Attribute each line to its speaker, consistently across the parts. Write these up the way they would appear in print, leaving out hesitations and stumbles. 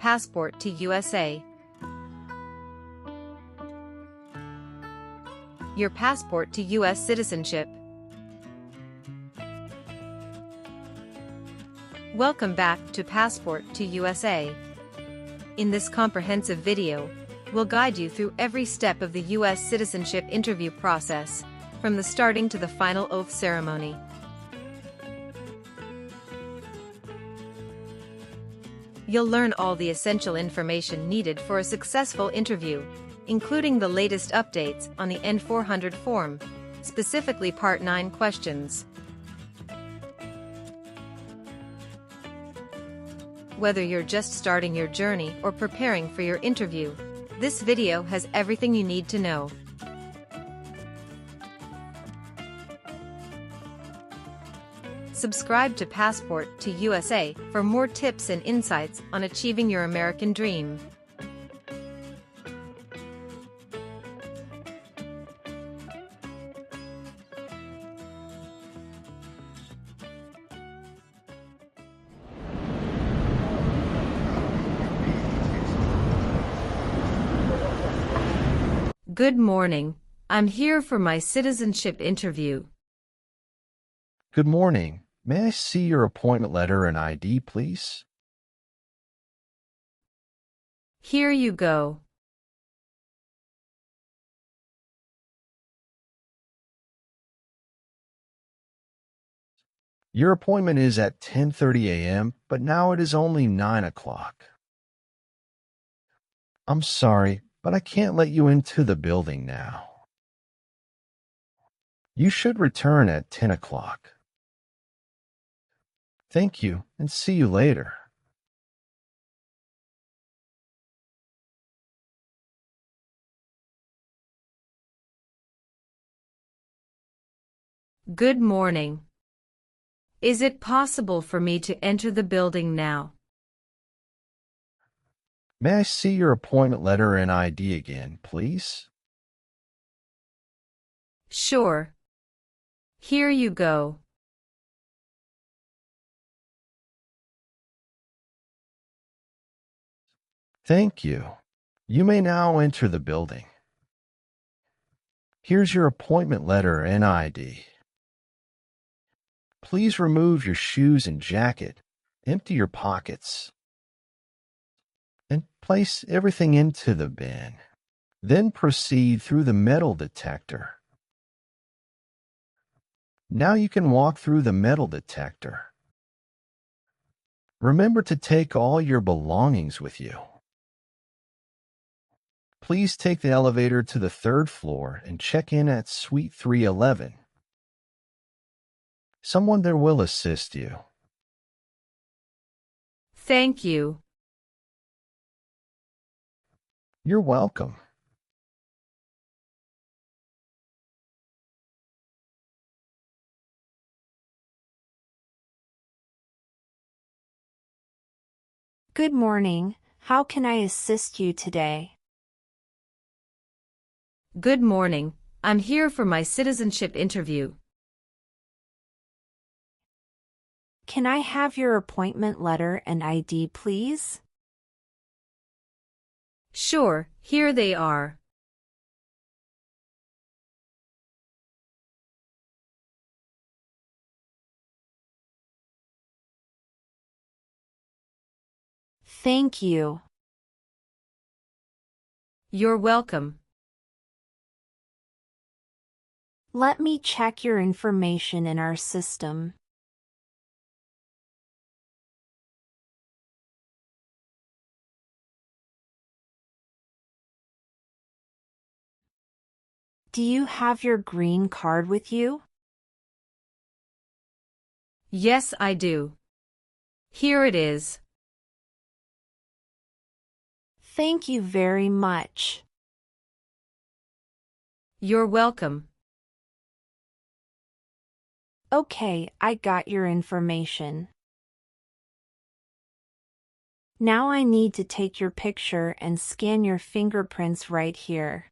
Speaker 1: passport to USA. Your passport to U.S. citizenship. Welcome back to Passport to USA. In this comprehensive video, we'll guide you through every step of the U.S. citizenship interview process, from the starting to the final oath ceremony. You'll learn all the essential information needed for a successful interview, including the latest updates on the N-400 form, specifically Part 9 questions. Whether you're just starting your journey or preparing for your interview, this video has everything you need to know. Subscribe to Passport to USA for more tips and insights on achieving your American dream. Good morning. I'm here for my citizenship interview.
Speaker 2: Good morning. May I see your appointment letter and ID, please?
Speaker 1: Here you go.
Speaker 2: Your appointment is at 10:30 a.m., but now it is only 9 o'clock. I'm sorry, but I can't let you into the building now. You should return at 10 o'clock. Thank you, and see you later.
Speaker 1: Good morning. Is it possible for me to enter the building now?
Speaker 2: May I see your appointment letter and ID again, please?
Speaker 1: Sure. Here you go.
Speaker 2: Thank you. You may now enter the building. Here's your appointment letter and ID. Please remove your shoes and jacket, empty your pockets, and place everything into the bin. Then proceed through the metal detector. Now you can walk through the metal detector. Remember to take all your belongings with you. Please take the elevator to the 3rd floor and check in at Suite 311. Someone there will assist you.
Speaker 1: Thank you.
Speaker 2: You're welcome.
Speaker 3: Good morning. How can I assist you today?
Speaker 1: Good morning. I'm here for my citizenship interview.
Speaker 3: Can I have your appointment letter and ID, please?
Speaker 1: Sure, here they are.
Speaker 3: Thank you.
Speaker 1: You're welcome.
Speaker 3: Let me check your information in our system. Do you have your green card with you?
Speaker 1: Yes, I do. Here it is.
Speaker 3: Thank you very much.
Speaker 1: You're welcome.
Speaker 3: Okay, I got your information. Now I need to take your picture and scan your fingerprints right here.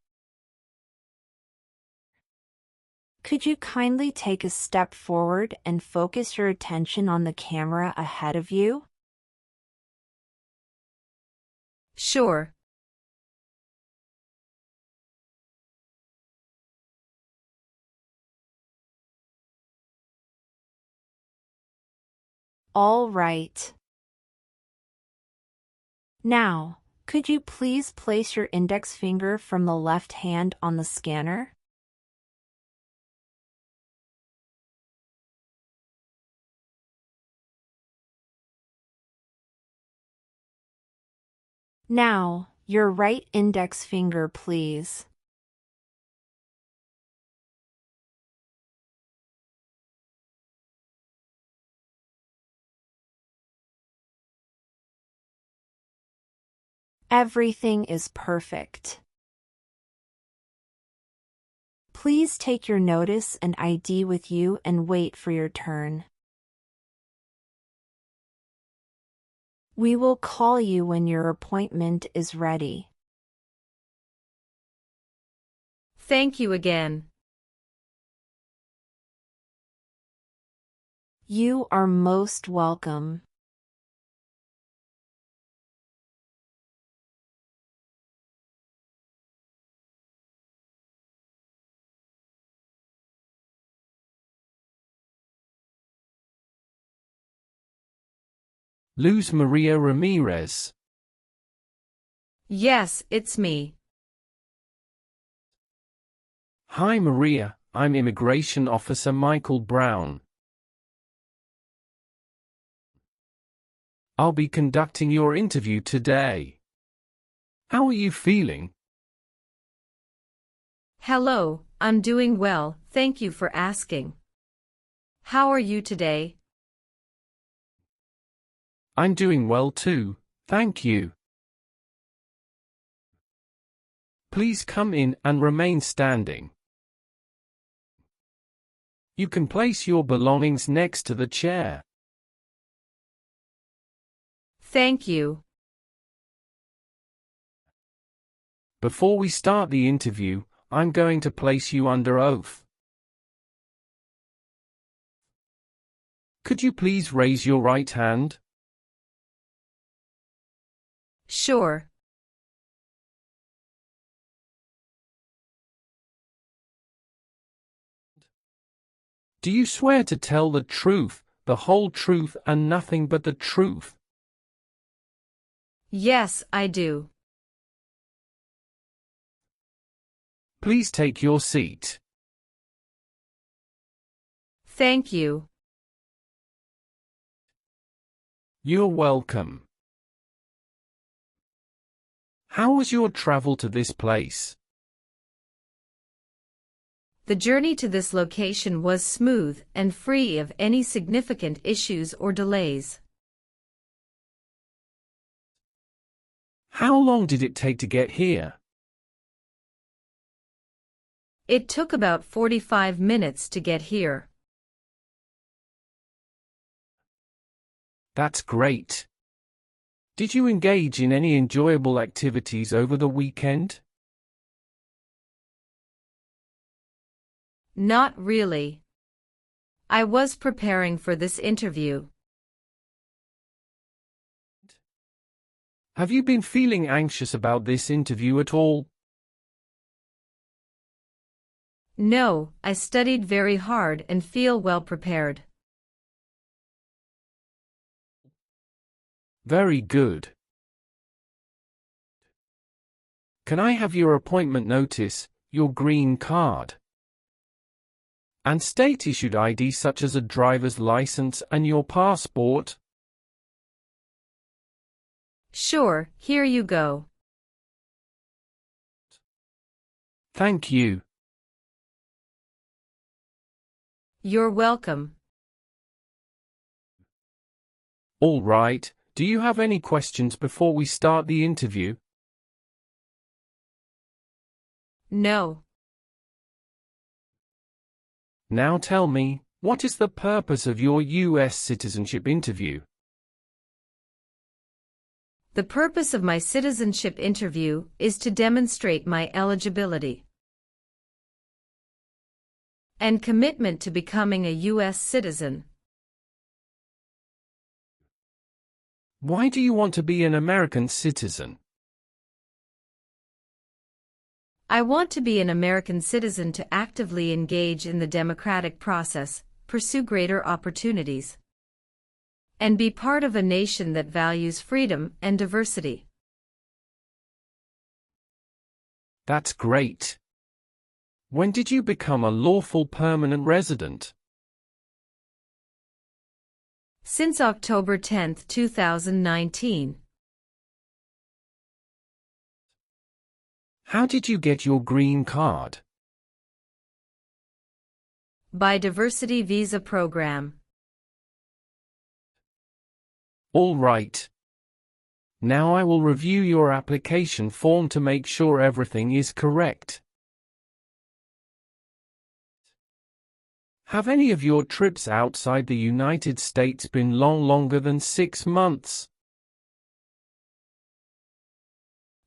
Speaker 3: Could you kindly take a step forward and focus your attention on the camera ahead of you?
Speaker 1: Sure.
Speaker 3: All right. Now, could you please place your index finger from the left hand on the scanner? Now, your right index finger, please. Everything is perfect. Please take your notice and ID with you and wait for your turn. We will call you when your appointment is ready.
Speaker 1: Thank you again.
Speaker 3: You are most welcome.
Speaker 4: Luz Maria Ramirez.
Speaker 1: Yes, it's me.
Speaker 4: Hi Maria, I'm Immigration Officer Michael Brown. I'll be conducting your interview today. How are you feeling?
Speaker 1: Hello, I'm doing well, thank you for asking. How are you today?
Speaker 4: I'm doing well too, thank you. Please come in and remain standing. You can place your belongings next to the chair.
Speaker 1: Thank you.
Speaker 4: Before we start the interview, I'm going to place you under oath. Could you please raise your right hand?
Speaker 1: Sure.
Speaker 4: Do you swear to tell the truth, the whole truth and nothing but the truth?
Speaker 1: Yes, I do.
Speaker 4: Please take your seat.
Speaker 1: Thank you.
Speaker 4: You're welcome. How was your travel to this place?
Speaker 1: The journey to this location was smooth and free of any significant issues or delays.
Speaker 4: How long did it take to get here?
Speaker 1: It took about 45 minutes to get here.
Speaker 4: That's great. Did you engage in any enjoyable activities over the weekend?
Speaker 1: Not really. I was preparing for this interview.
Speaker 4: Have you been feeling anxious about this interview at all?
Speaker 1: No, I studied very hard and feel well prepared.
Speaker 4: Very good. Can I have your appointment notice, your green card, and state-issued ID such as a driver's license and your passport?
Speaker 1: Sure, here you go.
Speaker 4: Thank you.
Speaker 1: You're welcome.
Speaker 4: All right, do you have any questions before we start the interview?
Speaker 1: No.
Speaker 4: Now tell me, what is the purpose of your U.S. citizenship interview?
Speaker 1: The purpose of my citizenship interview is to demonstrate my eligibility and commitment to becoming a U.S. citizen.
Speaker 4: Why do you want to be an American citizen?
Speaker 1: I want to be an American citizen to actively engage in the democratic process, pursue greater opportunities, and be part of a nation that values freedom and diversity.
Speaker 4: That's great. When did you become a lawful permanent resident?
Speaker 1: Since October 10, 2019.
Speaker 4: How did you get your green card?
Speaker 1: By Diversity Visa Program.
Speaker 4: All right. Now I will review your application form to make sure everything is correct. Have any of your trips outside the United States been longer than 6 months?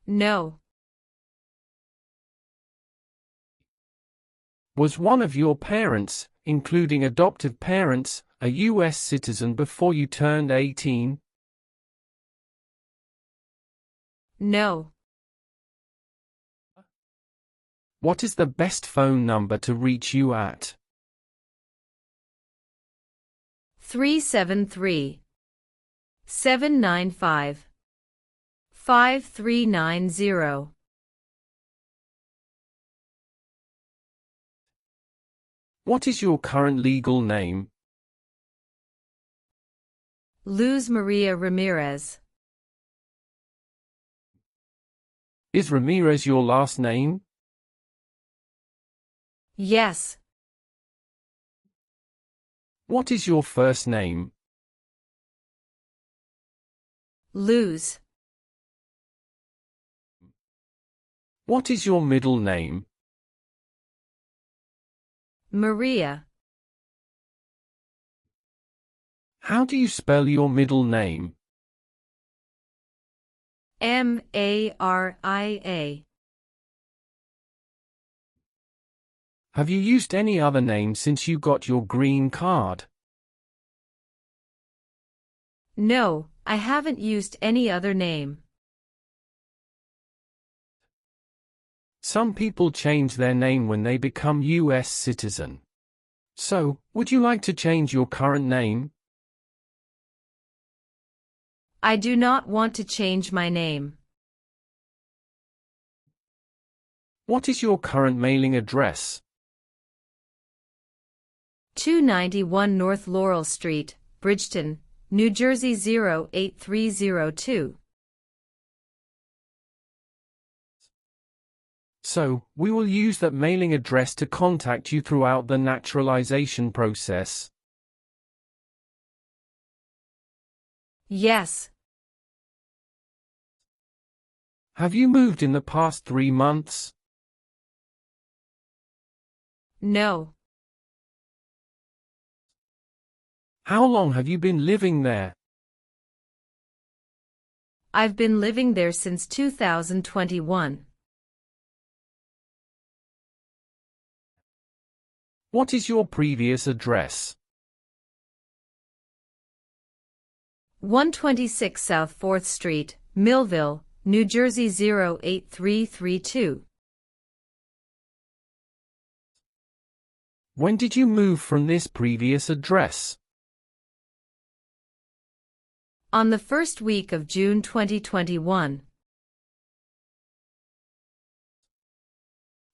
Speaker 1: No.
Speaker 4: Was one of your parents, including adoptive parents, a U.S. citizen before you turned 18?
Speaker 1: No.
Speaker 4: What is the best phone number to reach you at?
Speaker 1: 373-795-5390.
Speaker 4: What is your current legal name?
Speaker 1: Luz Maria Ramirez.
Speaker 4: Is Ramirez your last name?
Speaker 1: Yes.
Speaker 4: What is your first name?
Speaker 1: Luz.
Speaker 4: What is your middle name?
Speaker 1: Maria.
Speaker 4: How do you spell your middle name?
Speaker 1: Maria.
Speaker 4: Have you used any other name since you got your green card?
Speaker 1: No, I haven't used any other name.
Speaker 4: Some people change their name when they become U.S. citizen. So, would you like to change your current name?
Speaker 1: I do not want to change my name.
Speaker 4: What is your current mailing address?
Speaker 1: 291 North Laurel Street, Bridgeton, New Jersey 08302.
Speaker 4: So, we will use that mailing address to contact you throughout the naturalization process.
Speaker 1: Yes.
Speaker 4: Have you moved in the past 3 months?
Speaker 1: No.
Speaker 4: How long have you been living there?
Speaker 1: I've been living there since 2021.
Speaker 4: What is your previous address?
Speaker 1: 126 South 4th Street, Millville, New Jersey 08332.
Speaker 4: When did you move from this previous address?
Speaker 1: On the first week of June 2021.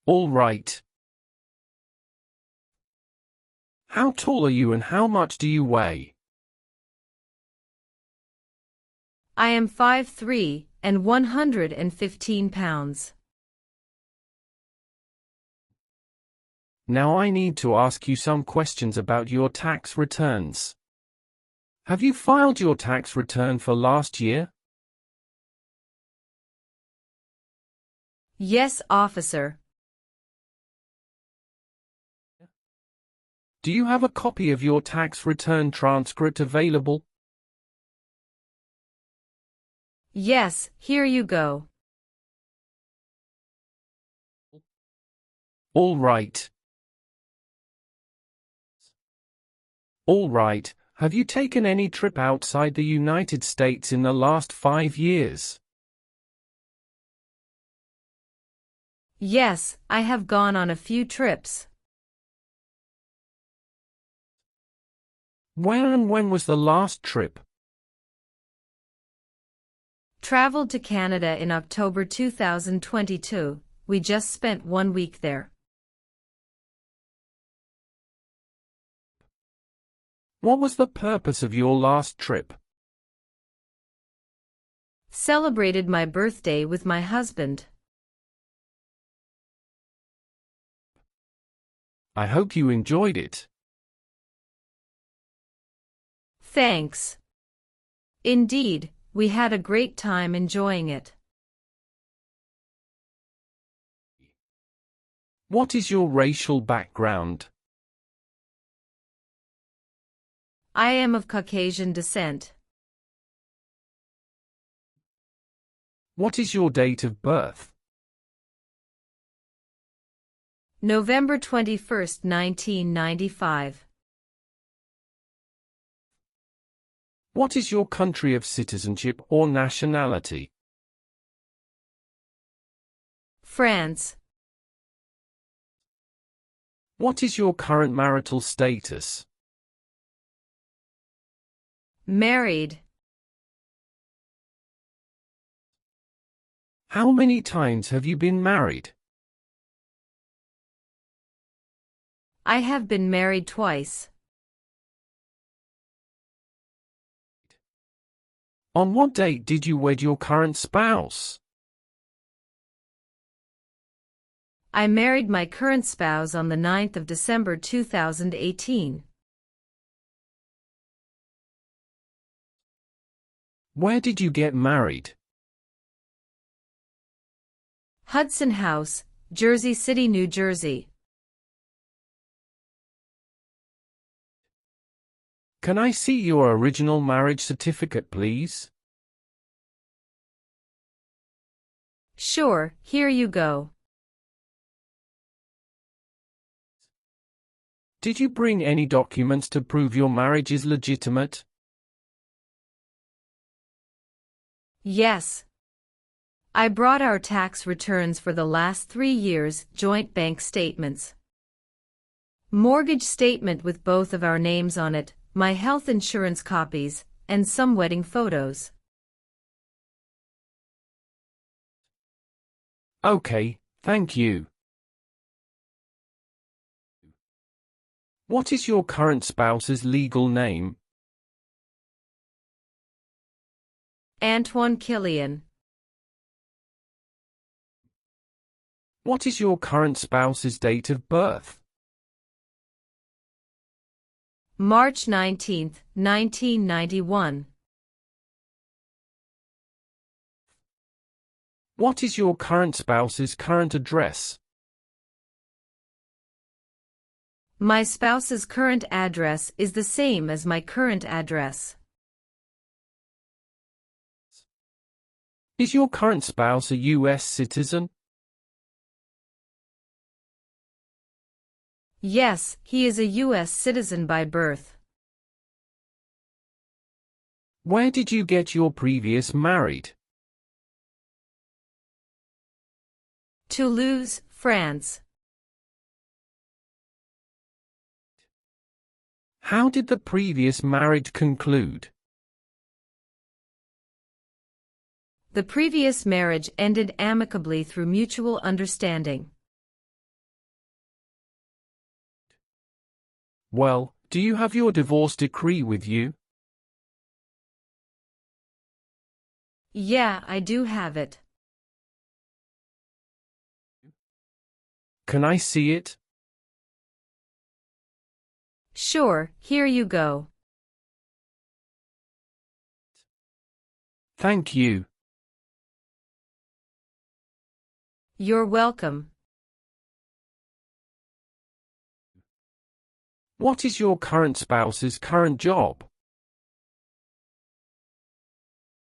Speaker 4: All right. How tall are you and how much do you weigh?
Speaker 1: I am 5'3" and 115 pounds.
Speaker 4: Now I need to ask you some questions about your tax returns. Have you filed your tax return for last year?
Speaker 1: Yes, officer.
Speaker 4: Do you have a copy of your tax return transcript available?
Speaker 1: Yes, here you go.
Speaker 4: All right. All right. Have you taken any trip outside the United States in the last 5 years?
Speaker 1: Yes, I have gone on a few trips.
Speaker 4: Where and when was the last trip?
Speaker 1: Traveled to Canada in October 2022. We just spent 1 week there.
Speaker 4: What was the purpose of your last trip?
Speaker 1: Celebrated my birthday with my husband.
Speaker 4: I hope you enjoyed it.
Speaker 1: Thanks. Indeed, we had a great time enjoying it.
Speaker 4: What is your racial background?
Speaker 1: I am of Caucasian descent.
Speaker 4: What is your date of birth?
Speaker 1: November 21st, 1995.
Speaker 4: What is your country of citizenship or nationality?
Speaker 1: France.
Speaker 4: What is your current marital status?
Speaker 1: Married.
Speaker 4: How many times have you been married?
Speaker 1: I have been married twice.
Speaker 4: On what date did you wed your current spouse?
Speaker 1: I married my current spouse on the 9th of December 2018.
Speaker 4: Where did you get married?
Speaker 1: Hudson House, Jersey City, New Jersey.
Speaker 4: Can I see your original marriage certificate, please?
Speaker 1: Sure, here you go.
Speaker 4: Did you bring any documents to prove your marriage is legitimate?
Speaker 1: Yes. I brought our tax returns for the last 3 years, joint bank statements, mortgage statement with both of our names on it, my health insurance copies, and some wedding photos.
Speaker 4: Okay, thank you. What is your current spouse's legal name?
Speaker 1: Antoine Killian.
Speaker 4: What is your current spouse's date of birth?
Speaker 1: March 19, 1991.
Speaker 4: What is your current spouse's current address?
Speaker 1: My spouse's current address is the same as my current address.
Speaker 4: Is your current spouse a U.S. citizen?
Speaker 1: Yes, he is a U.S. citizen by birth.
Speaker 4: Where did you get your previous married?
Speaker 1: Toulouse, France.
Speaker 4: How did the previous marriage conclude?
Speaker 1: The previous marriage ended amicably through mutual understanding.
Speaker 4: Well, do you have your divorce decree with you?
Speaker 1: Yeah, I do have it.
Speaker 4: Can I see it?
Speaker 1: Sure, here you go.
Speaker 4: Thank you.
Speaker 1: You're welcome.
Speaker 4: What is your current spouse's current job?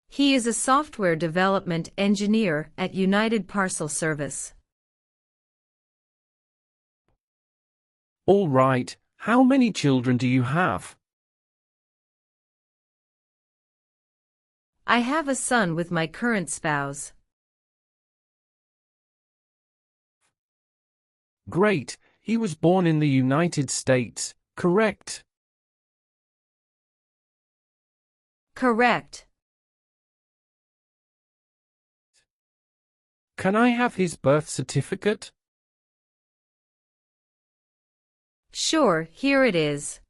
Speaker 1: He is a software development engineer at United Parcel Service.
Speaker 4: All right, how many children do you have?
Speaker 1: I have a son with my current spouse.
Speaker 4: Great, he was born in the United States, correct?
Speaker 1: Correct.
Speaker 4: Can I have his birth certificate?
Speaker 1: Sure, here it is.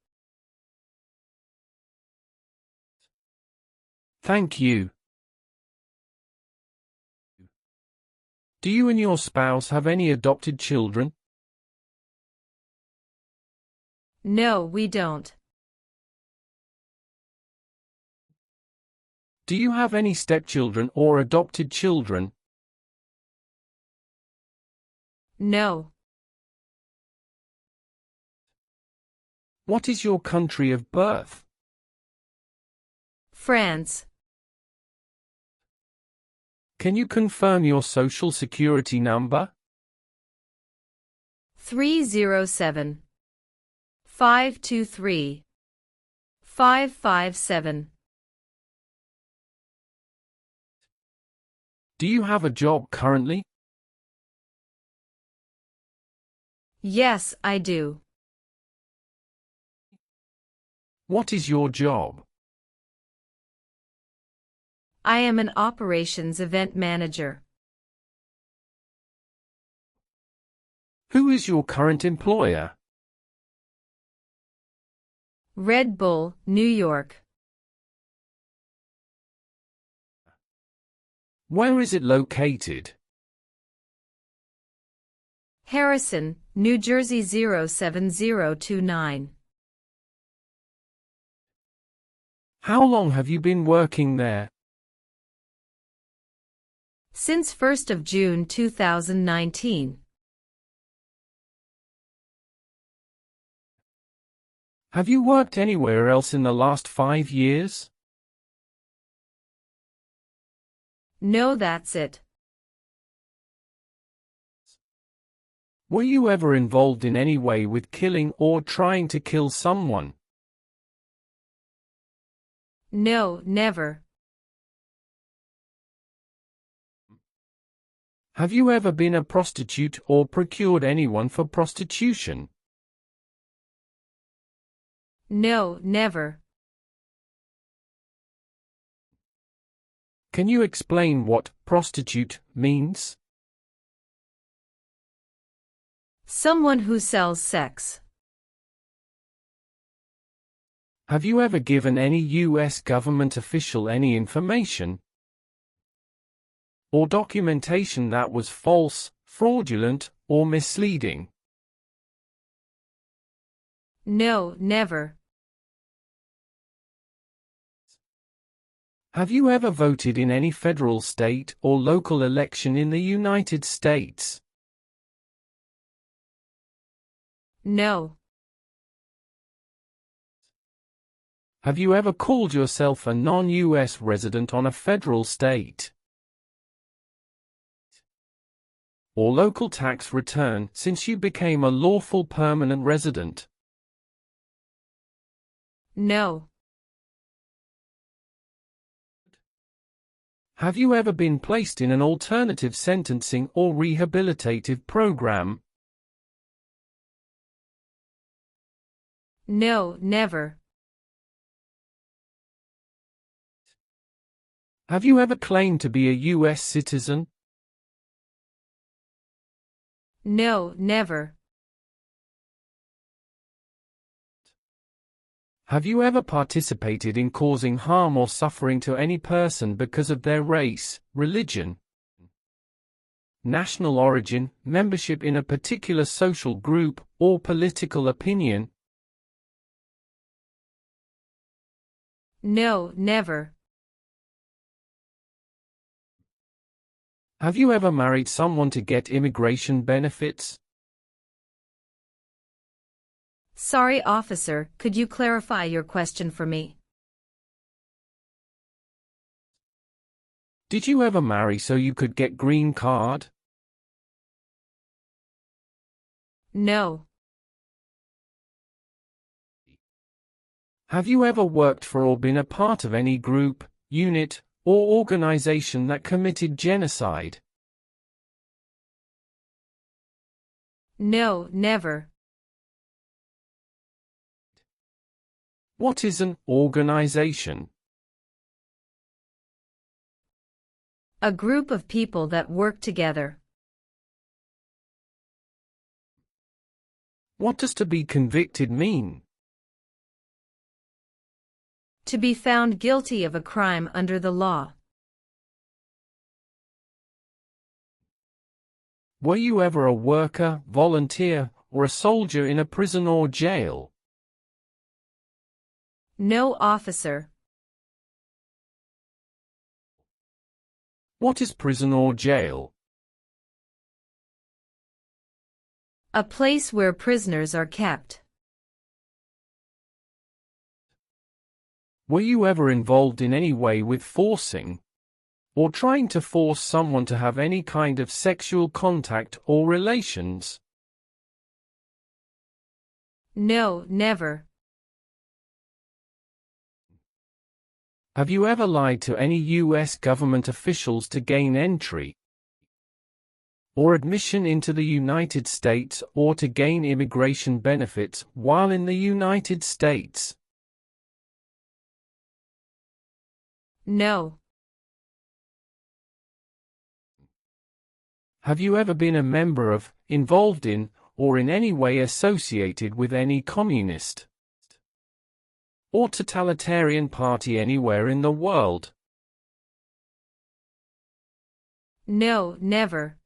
Speaker 4: Thank you. Do you and your spouse have any adopted children?
Speaker 1: No, we don't.
Speaker 4: Do you have any stepchildren or adopted children?
Speaker 1: No.
Speaker 4: What is your country of birth?
Speaker 1: France.
Speaker 4: Can you confirm your social security number?
Speaker 1: 307 523 557.
Speaker 4: Do you have a job currently?
Speaker 1: Yes, I do.
Speaker 4: What is your job?
Speaker 1: I am an operations event manager.
Speaker 4: Who is your current employer?
Speaker 1: Red Bull, New York.
Speaker 4: Where is it located?
Speaker 1: Harrison, New Jersey 07029.
Speaker 4: How long have you been working there?
Speaker 1: Since 1st of June 2019.
Speaker 4: Have you worked anywhere else in the last 5 years?
Speaker 1: No, that's it.
Speaker 4: Were you ever involved in any way with killing or trying to kill someone?
Speaker 1: No, never.
Speaker 4: Have you ever been a prostitute or procured anyone for prostitution?
Speaker 1: No, never.
Speaker 4: Can you explain what prostitute means?
Speaker 1: Someone who sells sex.
Speaker 4: Have you ever given any U.S. government official any information or documentation that was false, fraudulent, or misleading?
Speaker 1: No, never.
Speaker 4: Have you ever voted in any federal, state, or local election in the United States?
Speaker 1: No.
Speaker 4: Have you ever called yourself a non-U.S. resident on a federal, state, or local tax return since you became a lawful permanent resident?
Speaker 1: No.
Speaker 4: Have you ever been placed in an alternative sentencing or rehabilitative program?
Speaker 1: No, never.
Speaker 4: Have you ever claimed to be a U.S. citizen?
Speaker 1: No, never.
Speaker 4: Have you ever participated in causing harm or suffering to any person because of their race, religion, national origin, membership in a particular social group, or political opinion?
Speaker 1: No, never.
Speaker 4: Have you ever married someone to get immigration benefits?
Speaker 1: Sorry, officer, could you clarify your question for me?
Speaker 4: Did you ever marry so you could get green card?
Speaker 1: No.
Speaker 4: Have you ever worked for or been a part of any group, unit, or organization that committed genocide?
Speaker 1: No, never.
Speaker 4: What is an organization?
Speaker 1: A group of people that work together.
Speaker 4: What does to be convicted mean?
Speaker 1: To be found guilty of a crime under the law.
Speaker 4: Were you ever a worker, volunteer, or a soldier in a prison or jail?
Speaker 1: No, officer.
Speaker 4: What is prison or jail?
Speaker 1: A place where prisoners are kept.
Speaker 4: Were you ever involved in any way with forcing, or trying to force someone to have any kind of sexual contact or relations?
Speaker 1: No, never.
Speaker 4: Have you ever lied to any U.S. government officials to gain entry or admission into the United States or to gain immigration benefits while in the United States?
Speaker 1: No.
Speaker 4: Have you ever been a member of, involved in, or in any way associated with any communist or totalitarian party anywhere in the world?
Speaker 1: No, never.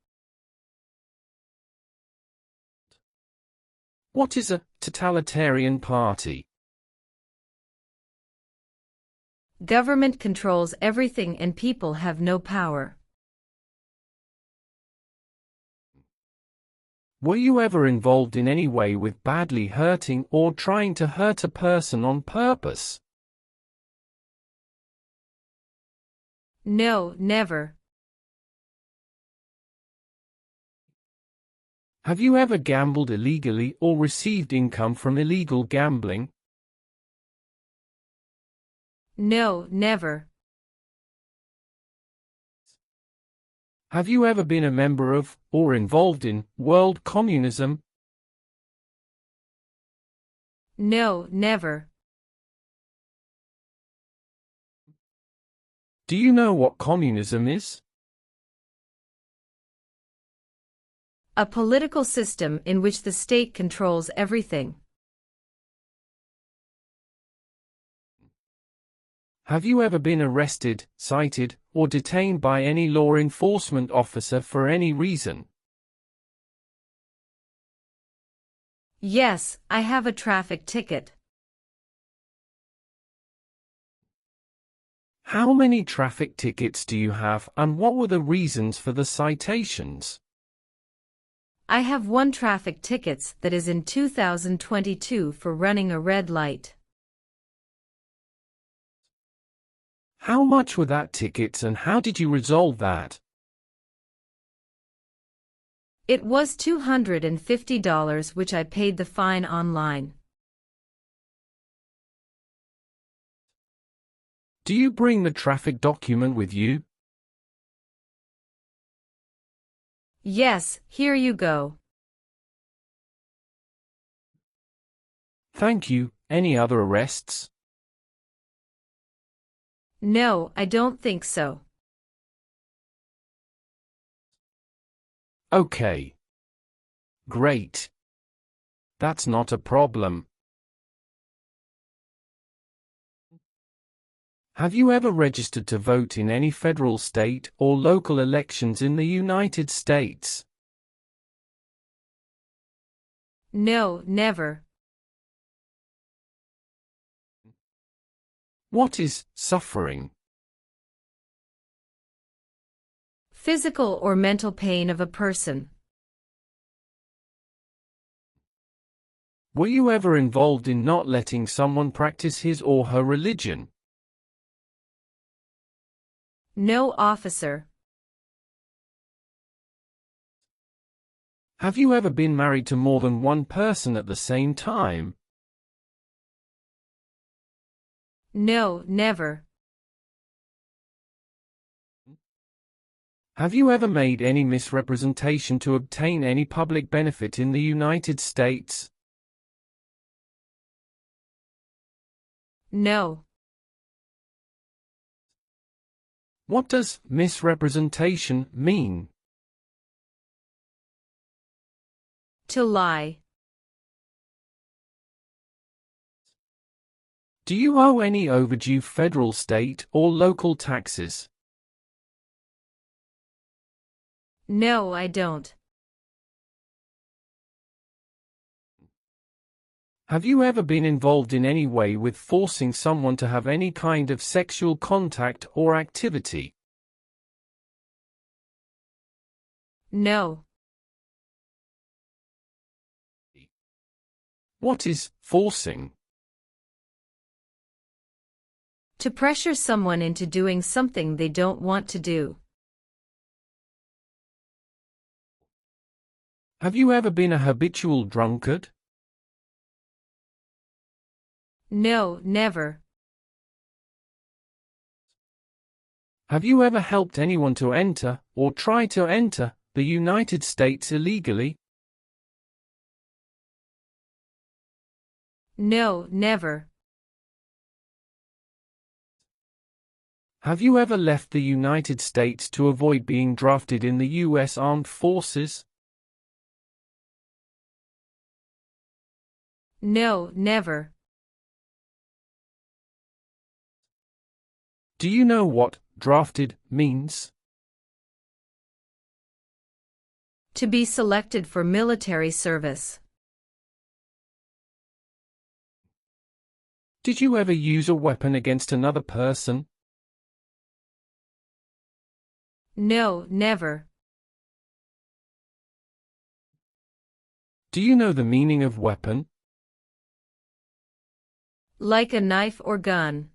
Speaker 4: What is a totalitarian party?
Speaker 1: Government controls everything and people have no power.
Speaker 4: Were you ever involved in any way with badly hurting or trying to hurt a person on purpose?
Speaker 1: No, never.
Speaker 4: Have you ever gambled illegally or received income from illegal gambling?
Speaker 1: No, never.
Speaker 4: Have you ever been a member of, or involved in, world communism?
Speaker 1: No, never.
Speaker 4: Do you know what communism is?
Speaker 1: A political system in which the state controls everything.
Speaker 4: Have you ever been arrested, cited, or detained by any law enforcement officer for any reason?
Speaker 1: Yes, I have a traffic ticket.
Speaker 4: How many traffic tickets do you have, and what were the reasons for the citations?
Speaker 1: I have one traffic ticket that is in 2022 for running a red light.
Speaker 4: How much were that tickets and how did you resolve that?
Speaker 1: It was $250 which I paid the fine online.
Speaker 4: Do you bring the traffic document with you?
Speaker 1: Yes, here you go.
Speaker 4: Thank you. Any other arrests?
Speaker 1: No, I don't think so.
Speaker 4: Okay. Great. That's not a problem. Have you ever registered to vote in any federal, state, or local elections in the United States?
Speaker 1: No, never.
Speaker 4: What is suffering?
Speaker 1: Physical or mental pain of a person.
Speaker 4: Were you ever involved in not letting someone practice his or her religion?
Speaker 1: No, officer.
Speaker 4: Have you ever been married to more than one person at the same time?
Speaker 1: No, never.
Speaker 4: Have you ever made any misrepresentation to obtain any public benefit in the United States?
Speaker 1: No.
Speaker 4: What does misrepresentation mean?
Speaker 1: To lie.
Speaker 4: Do you owe any overdue federal, state, or local taxes?
Speaker 1: No, I don't.
Speaker 4: Have you ever been involved in any way with forcing someone to have any kind of sexual contact or activity?
Speaker 1: No.
Speaker 4: What is forcing?
Speaker 1: To pressure someone into doing something they don't want to do.
Speaker 4: Have you ever been a habitual drunkard?
Speaker 1: No, never.
Speaker 4: Have you ever helped anyone to enter, or try to enter, the United States illegally?
Speaker 1: No, never.
Speaker 4: Have you ever left the United States to avoid being drafted in the U.S. Armed Forces?
Speaker 1: No, never.
Speaker 4: Do you know what drafted means?
Speaker 1: To be selected for military service.
Speaker 4: Did you ever use a weapon against another person?
Speaker 1: No, never.
Speaker 4: Do you know the meaning of weapon?
Speaker 1: Like a knife or gun.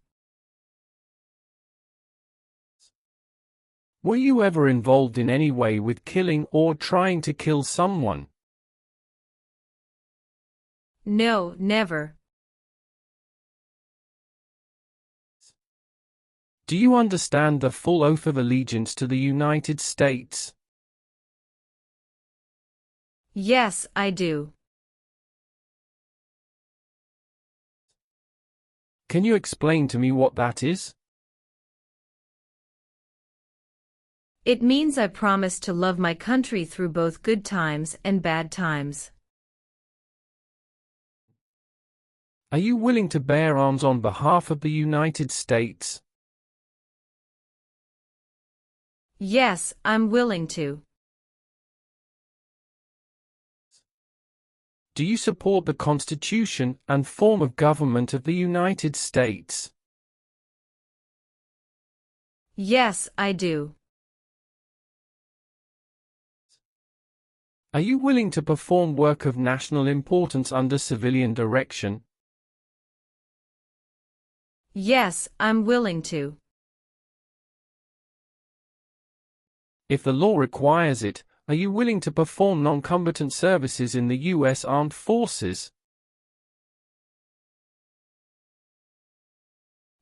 Speaker 4: Were you ever involved in any way with killing or trying to kill someone?
Speaker 1: No, never.
Speaker 4: Do you understand the full oath of allegiance to the United States?
Speaker 1: Yes, I do.
Speaker 4: Can you explain to me what that is?
Speaker 1: It means I promise to love my country through both good times and bad times.
Speaker 4: Are you willing to bear arms on behalf of the United States?
Speaker 1: Yes, I'm willing to.
Speaker 4: Do you support the Constitution and form of government of the United States?
Speaker 1: Yes, I do.
Speaker 4: Are you willing to perform work of national importance under civilian direction?
Speaker 1: Yes, I'm willing to.
Speaker 4: If the law requires it, are you willing to perform non-combatant services in the U.S. Armed Forces?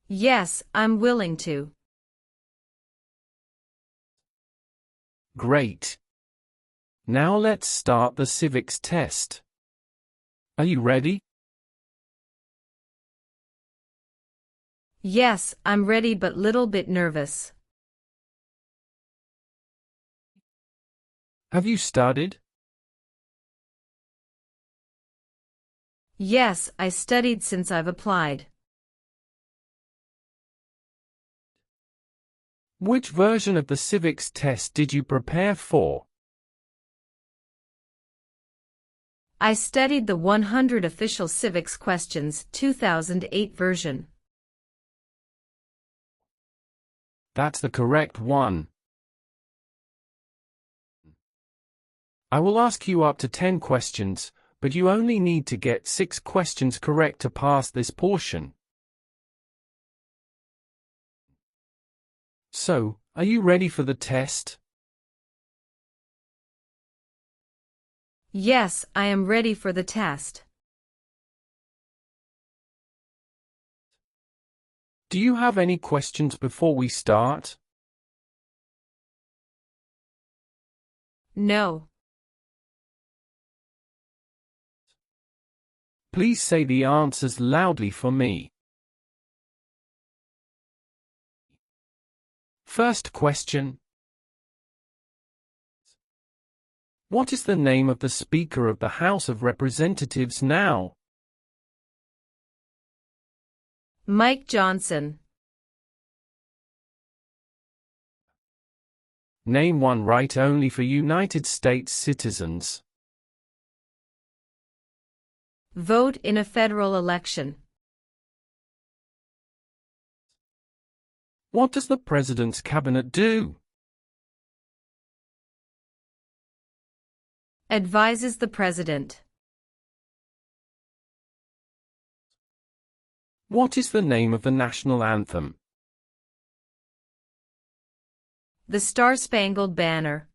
Speaker 1: Yes, I'm willing to.
Speaker 4: Great. Now let's start the civics test. Are you ready?
Speaker 1: Yes, I'm ready but little bit nervous.
Speaker 4: Have you studied?
Speaker 1: Yes, I studied since I've applied.
Speaker 4: Which version of the civics test did you prepare for?
Speaker 1: I studied the 100 Official Civics Questions 2008 version.
Speaker 4: That's the correct one. I will ask you up to 10 questions, but you only need to get 6 questions correct to pass this portion. So, are you ready for the test?
Speaker 1: Yes, I am ready for the test.
Speaker 4: Do you have any questions before we start?
Speaker 1: No.
Speaker 4: Please say the answers loudly for me. First question. What is the name of the Speaker of the House of Representatives now?
Speaker 1: Mike Johnson.
Speaker 4: Name one right only for United States citizens.
Speaker 1: Vote in a federal election.
Speaker 4: What does the President's Cabinet do?
Speaker 1: Advises the President.
Speaker 4: What is the name of the national anthem?
Speaker 1: The Star-Spangled Banner.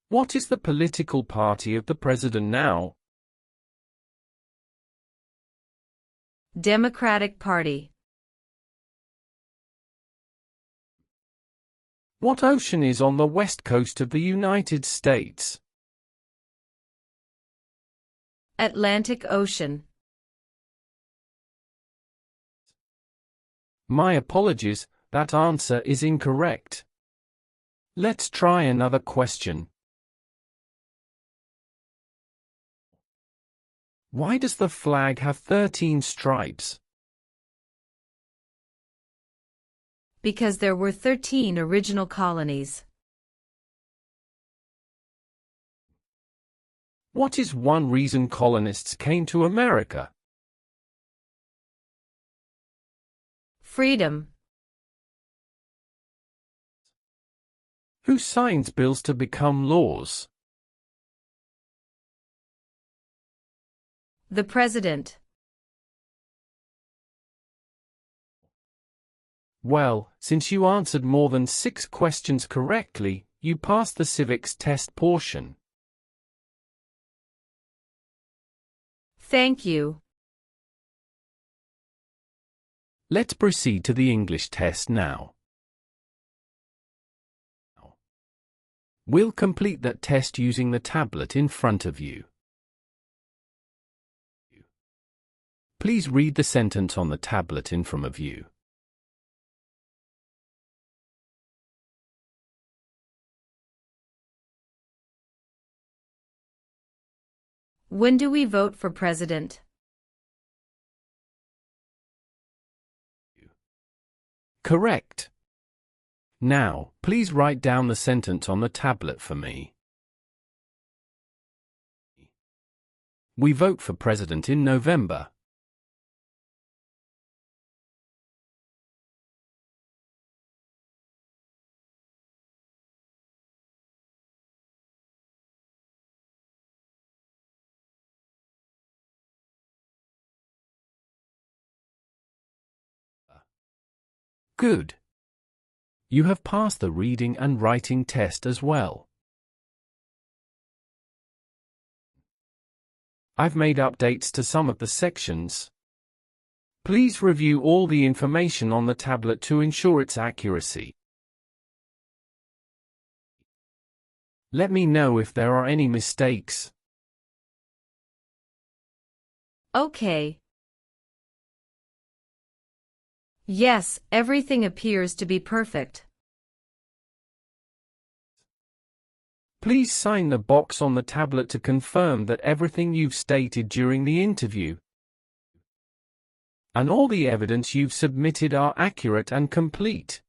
Speaker 4: What is the political party of the President now?
Speaker 1: Democratic Party.
Speaker 4: What ocean is on the west coast of the United States?
Speaker 1: Atlantic Ocean.
Speaker 4: My apologies, that answer is incorrect. Let's try another question. Why does the flag have 13 stripes?
Speaker 1: Because there were 13 original colonies.
Speaker 4: What is one reason colonists came to America?
Speaker 1: Freedom.
Speaker 4: Who signs bills to become laws?
Speaker 1: The President.
Speaker 4: Well, since you answered more than 6 questions correctly, you passed the civics test portion.
Speaker 1: Thank you.
Speaker 4: Let's proceed to the English test now. We'll complete that test using the tablet in front of you. Please read the sentence on the tablet in front of you.
Speaker 1: When do we vote for president?
Speaker 4: Correct. Now, please write down the sentence on the tablet for me. We vote for president in November. Good. You have passed the reading and writing test as well. I've made updates to some of the sections. Please review all the information on the tablet to ensure its accuracy. Let me know if there are any mistakes.
Speaker 1: Okay. Yes, everything appears to be perfect.
Speaker 4: Please sign the box on the tablet to confirm that everything you've stated during the interview and all the evidence you've submitted are accurate and complete.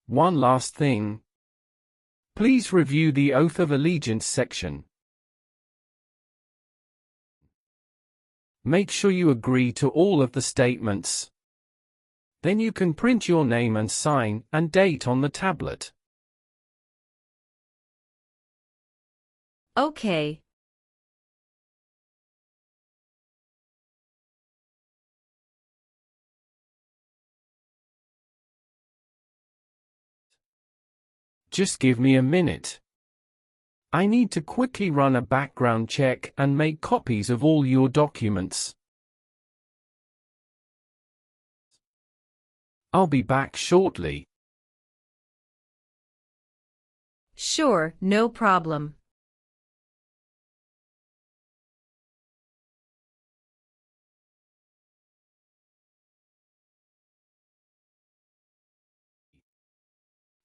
Speaker 4: One last thing. Please review the Oath of Allegiance section. Make sure you agree to all of the statements. Then you can print your name and sign and date on the tablet.
Speaker 1: Okay.
Speaker 4: Just give me a minute. I need to quickly run a background check and make copies of all your documents. I'll be back shortly.
Speaker 1: Sure, no problem.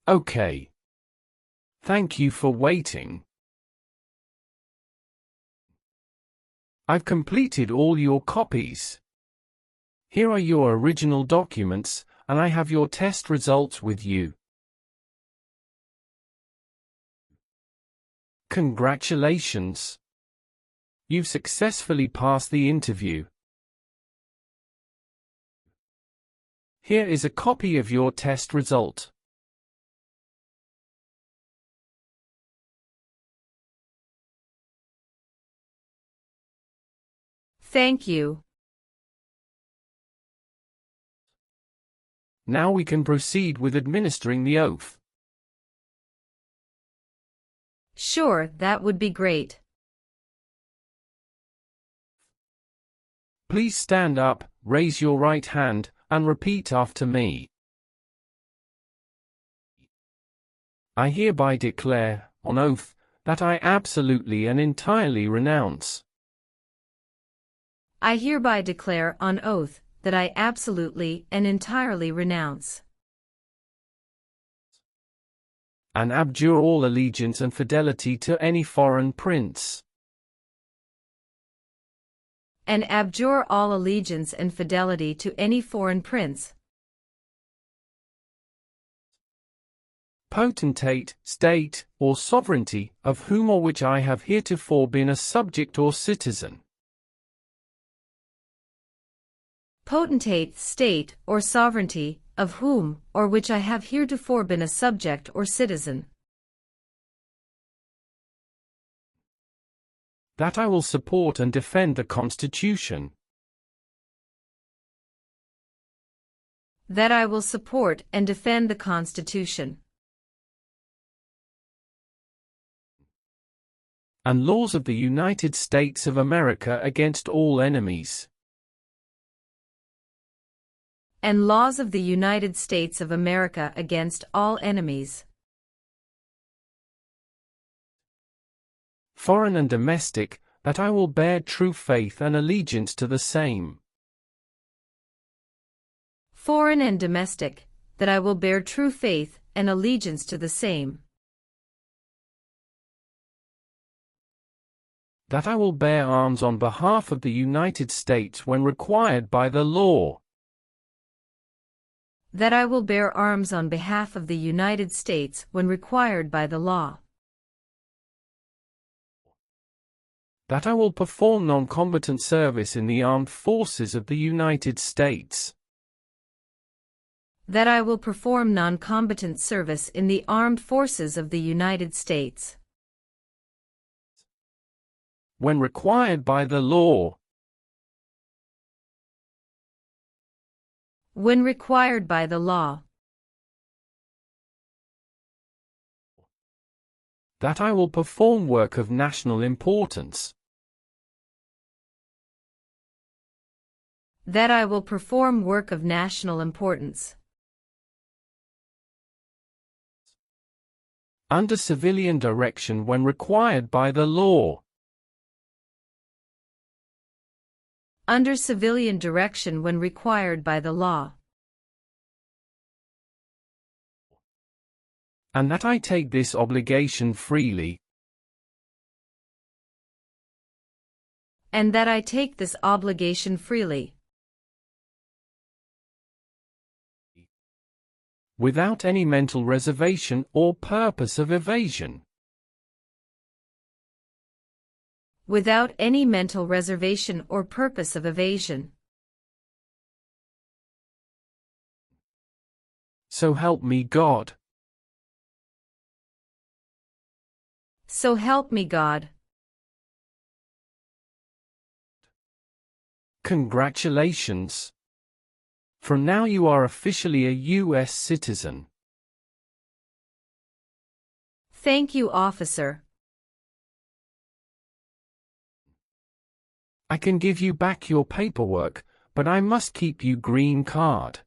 Speaker 4: Okay. Thank you for waiting. I've completed all your copies. Here are your original documents, and I have your test results with you. Congratulations! You've successfully passed the interview. Here is a copy of your test result.
Speaker 1: Thank you.
Speaker 4: Now we can proceed with administering the oath.
Speaker 1: Sure, that would be great.
Speaker 4: Please stand up, raise your right hand, and repeat after me. I hereby declare, on oath, that I absolutely and entirely renounce
Speaker 1: I hereby declare on oath that I absolutely and entirely renounce
Speaker 4: and abjure all allegiance and fidelity to any foreign prince,
Speaker 1: and abjure all allegiance and fidelity to any foreign prince,
Speaker 4: potentate, state, or sovereignty, of whom or which I have heretofore been a subject or citizen.
Speaker 1: Potentate, state, or sovereignty, of whom or which I have heretofore been a subject or citizen.
Speaker 4: That I will support and defend the Constitution.
Speaker 1: That I will support and defend the Constitution.
Speaker 4: And laws of the United States of America against all enemies.
Speaker 1: And laws of the United States of America against all enemies.
Speaker 4: Foreign and domestic, that I will bear true faith and allegiance to the same.
Speaker 1: Foreign and domestic, that I will bear true faith and allegiance to the same.
Speaker 4: That I will bear arms on behalf of the United States when required by the law.
Speaker 1: That I will bear arms on behalf of the United States when required by the law.
Speaker 4: That I will perform non-combatant service in the armed forces of the United States.
Speaker 1: That I will perform non-combatant service in the armed forces of the United States.
Speaker 4: When required by the law.
Speaker 1: When required by the law.
Speaker 4: That I will perform work of national importance.
Speaker 1: That I will perform work of national importance.
Speaker 4: Under civilian direction when required by the law.
Speaker 1: Under civilian direction when required by the law.
Speaker 4: And that I take this obligation freely.
Speaker 1: And that I take this obligation freely.
Speaker 4: Without any mental reservation or purpose of evasion.
Speaker 1: Without any mental reservation or purpose of evasion.
Speaker 4: So help me God.
Speaker 1: So help me God.
Speaker 4: Congratulations. From now you are officially a U.S. citizen.
Speaker 1: Thank you, officer.
Speaker 4: I can give you back your paperwork, but I must keep you green card.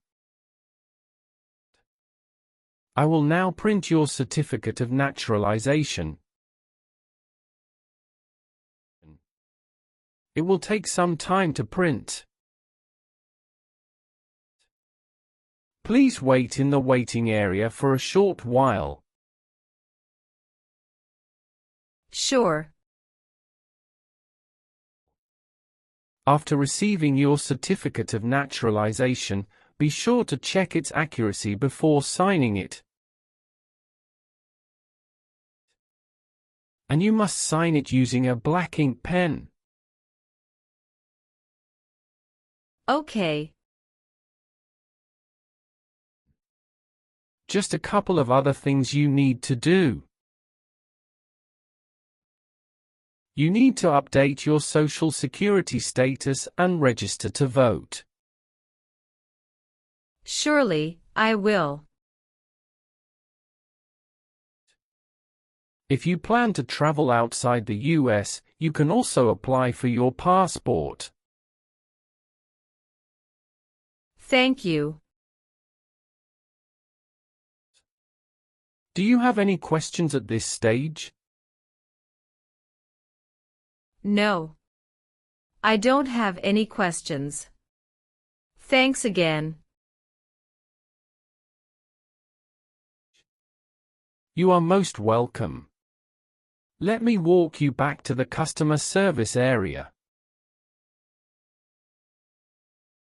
Speaker 4: I will now print your certificate of naturalization. It will take some time to print. Please wait in the waiting area for a short while.
Speaker 1: Sure.
Speaker 4: After receiving your certificate of naturalization, be sure to check its accuracy before signing it. And you must sign it using a black ink pen.
Speaker 1: Okay.
Speaker 4: Just a couple of other things you need to do. You need to update your Social Security status and register to vote.
Speaker 1: Surely, I will.
Speaker 4: If you plan to travel outside the US, you can also apply for your passport.
Speaker 1: Thank you.
Speaker 4: Do you have any questions at this stage?
Speaker 1: No. I don't have any questions. Thanks again.
Speaker 4: You are most welcome. Let me walk you back to the customer service area.